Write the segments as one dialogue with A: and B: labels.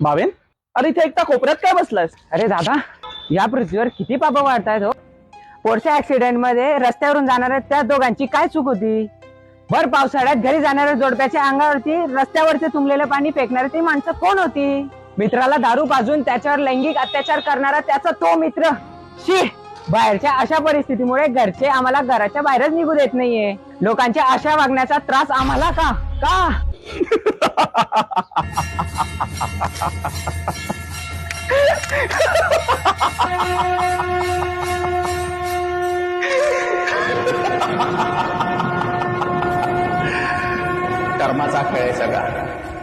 A: भावेन, अरे इथे एकटा कोपऱ्यात काय बसलायस?
B: अरे दादा, या पृथ्वीवर किती पाप वाढतायत हो. पोरच्या ऍक्सिडेंट मध्ये रस्त्यावरून जाणाऱ्या त्या दोघांची काय चूक होती? भर पावसाळ्यात घरी जाणाऱ्या जोडप्याच्या अंगावरती रस्त्यावरचे तुंबलेलं पाणी फेकणारी ती माणसं कोण होती? मित्राला दारू पाजून त्याच्यावर लैंगिक अत्याचार करणारा त्याचा तो मित्र. शी, बाहेरच्या अशा परिस्थितीमुळे घरचे आम्हाला घराच्या बाहेरच निघू देत नाहीये. लोकांच्या अशा वागण्याचा त्रास आम्हाला का का
A: कर्माचा खेळ आहे सगळा.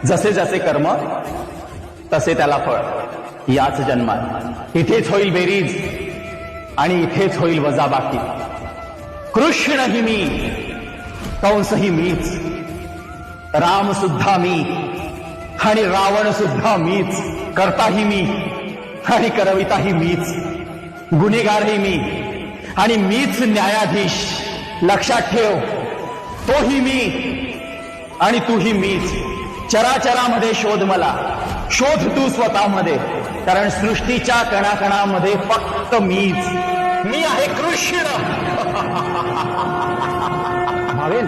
A: जसे जसे कर्म तसे त्याला फळ. याच जन्मात इथेच होईल बेरीज आणि इथेच होईल वजाबाकी. कृष्ण ही मी, कंस ही मीच, राम सुद्धा मी आणि रावण सुद्धा मीच, करताही मी आणि करविताही मीच, गुन्हेगारही मी आणि मीच न्यायाधीश. लक्षात ठेव, तोही मी आणि तूही मीच. चराचरामध्ये शोध मला, शोध तू स्वतःमध्ये, कारण सृष्टीच्या कणाकणामध्ये फक्त मीच. मी आहे कृष्ण.
B: भावेन,